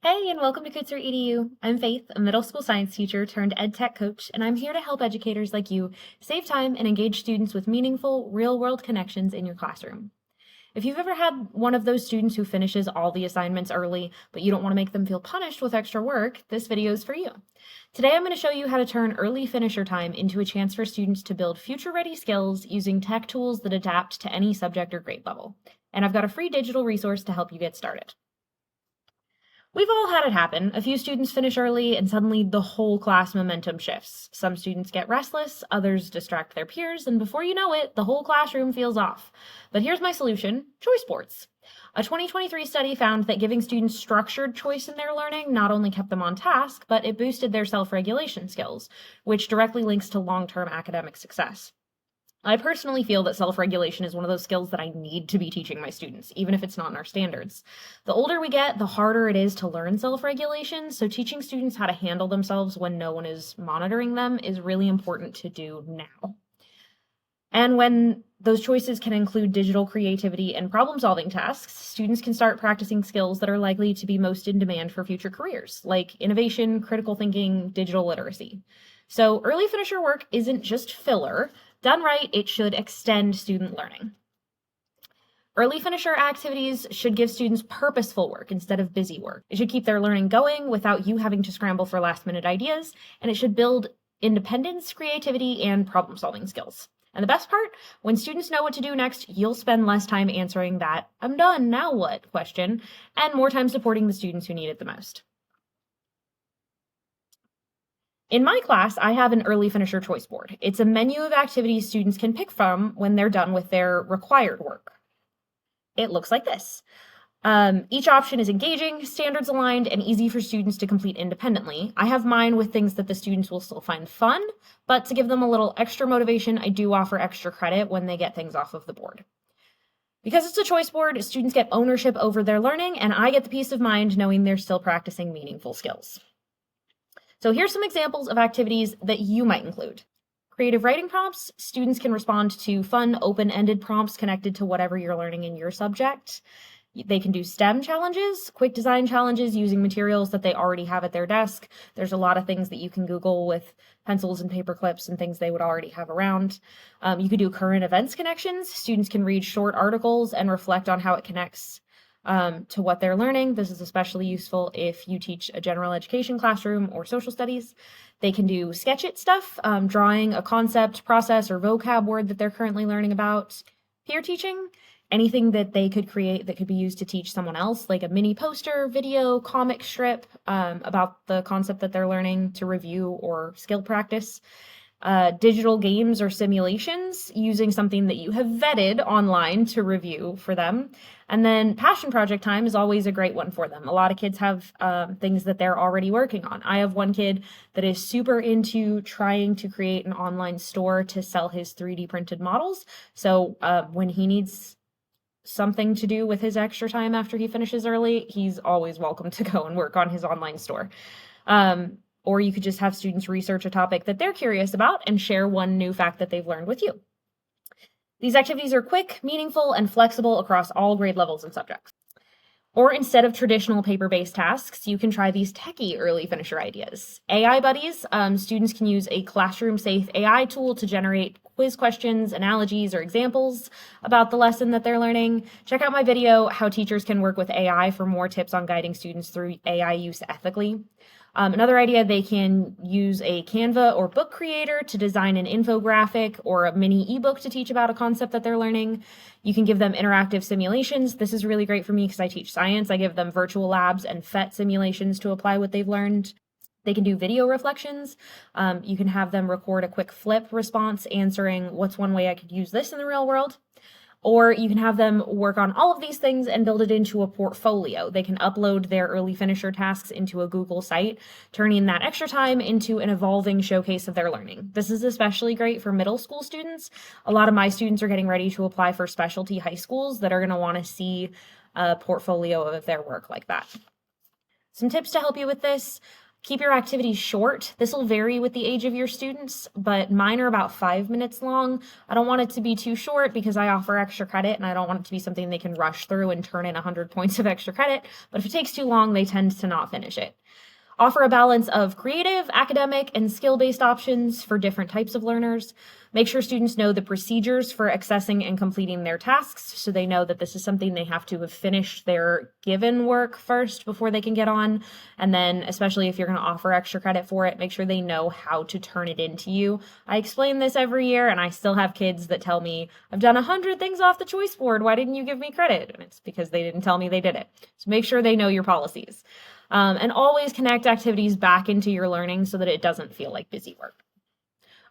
Hey, and welcome to Kutzer EDU. I'm Faith, a middle school science teacher turned ed tech coach, and I'm here to help educators like you save time and engage students with meaningful, real world connections in your classroom. If you've ever had one of those students who finishes all the assignments early, but you don't want to make them feel punished with extra work, this video is for you. Today, I'm going to show you how to turn early finisher time into a chance for students to build future ready skills using tech tools that adapt to any subject or grade level. And I've got a free digital resource to help you get started. We've all had it happen. A few students finish early and suddenly the whole class momentum shifts. Some students get restless, others distract their peers, and before you know it, the whole classroom feels off. But here's my solution: choice boards. A 2023 study found that giving students structured choice in their learning not only kept them on task, but it boosted their self-regulation skills, which directly links to long-term academic success. I personally feel that self-regulation is one of those skills that I need to be teaching my students, even if it's not in our standards. The older we get, the harder it is to learn self-regulation, so teaching students how to handle themselves when no one is monitoring them is really important to do now. And when those choices can include digital creativity and problem-solving tasks, students can start practicing skills that are likely to be most in demand for future careers, like innovation, critical thinking, digital literacy. So early finisher work isn't just filler. Done right, it should extend student learning. Early finisher activities should give students purposeful work instead of busy work. It should keep their learning going without you having to scramble for last-minute ideas, and it should build independence, creativity, and problem-solving skills. And the best part, when students know what to do next, you'll spend less time answering that "I'm done, now what?" question, and more time supporting the students who need it the most. In my class, I have an early finisher choice board. It's a menu of activities students can pick from when they're done with their required work. It looks like this. Each option is engaging, standards aligned, and easy for students to complete independently. I have mine with things that the students will still find fun, but to give them a little extra motivation, I do offer extra credit when they get things off of the board. Because it's a choice board, students get ownership over their learning, and I get the peace of mind knowing they're still practicing meaningful skills. So here's some examples of activities that you might include. Creative writing prompts. Students can respond to fun, open-ended prompts connected to whatever you're learning in your subject. They can do STEM challenges, quick design challenges using materials that they already have at their desk. There's a lot of things that you can Google with pencils and paper clips and things they would already have around. You could do current events connections. Students can read short articles and reflect on how it connects to what they're learning. This is especially useful if you teach a general education classroom or social studies. They can do sketch it stuff, drawing a concept, process, or vocab word that they're currently learning about. Peer teaching, anything that they could create that could be used to teach someone else, like a mini poster, video, comic strip about the concept that they're learning to review or skill practice. Digital games or simulations using something that you have vetted online to review for them. And then passion project time is always a great one for them. A lot of kids have things that they're already working on. I have one kid that is super into trying to create an online store to sell his 3D printed models. So when he needs something to do with his extra time after he finishes early, he's always welcome to go and work on his online store. Or you could just have students research a topic that they're curious about and share one new fact that they've learned with you. These activities are quick, meaningful, and flexible across all grade levels and subjects. Or instead of traditional paper-based tasks, you can try these techie early finisher ideas. AI buddies, students can use a classroom-safe AI tool to generate quiz questions, analogies, or examples about the lesson that they're learning. Check out my video, How Teachers Can Work with AI, for more tips on guiding students through AI use ethically. Another idea, they can use a Canva or book creator to design an infographic or a mini ebook to teach about a concept that they're learning. You can give them interactive simulations. This is really great for me because I teach science. I give them virtual labs and PhET simulations to apply what they've learned. They can do video reflections. You can have them record a quick flip response answering, "What's one way I could use this in the real world?" Or you can have them work on all of these things and build it into a portfolio. They can upload their early finisher tasks into a Google site, turning that extra time into an evolving showcase of their learning. This is especially great for middle school students. A lot of my students are getting ready to apply for specialty high schools that are going to want to see a portfolio of their work like that. Some tips to help you with this. Keep your activities short. This will vary with the age of your students, but mine are about 5 minutes long. I don't want it to be too short because I offer extra credit and I don't want it to be something they can rush through and turn in 100 points of extra credit. But if it takes too long, they tend to not finish it. Offer a balance of creative, academic, and skill-based options for different types of learners. Make sure students know the procedures for accessing and completing their tasks so they know that this is something they have to have finished their given work first before they can get on. And then, especially if you're going to offer extra credit for it, make sure they know how to turn it into you. I explain this every year, and I still have kids that tell me, I've done 100 things off the choice board. Why didn't you give me credit? And it's because they didn't tell me they did it. So make sure they know your policies. And always connect activities back into your learning so that it doesn't feel like busy work.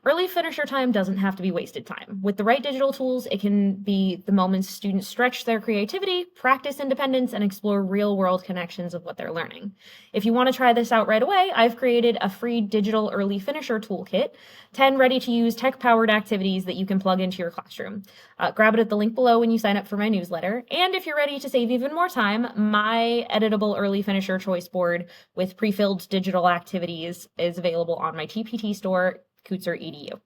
Early finisher time doesn't have to be wasted time. With the right digital tools, it can be the moments students stretch their creativity, practice independence, and explore real-world connections of what they're learning. If you want to try this out right away, I've created a free digital early finisher toolkit, 10 ready-to-use tech-powered activities that you can plug into your classroom. Grab it at the link below when you sign up for my newsletter. And if you're ready to save even more time, my editable early finisher choice board with pre-filled digital activities is available on my TPT store, Cootser EDU.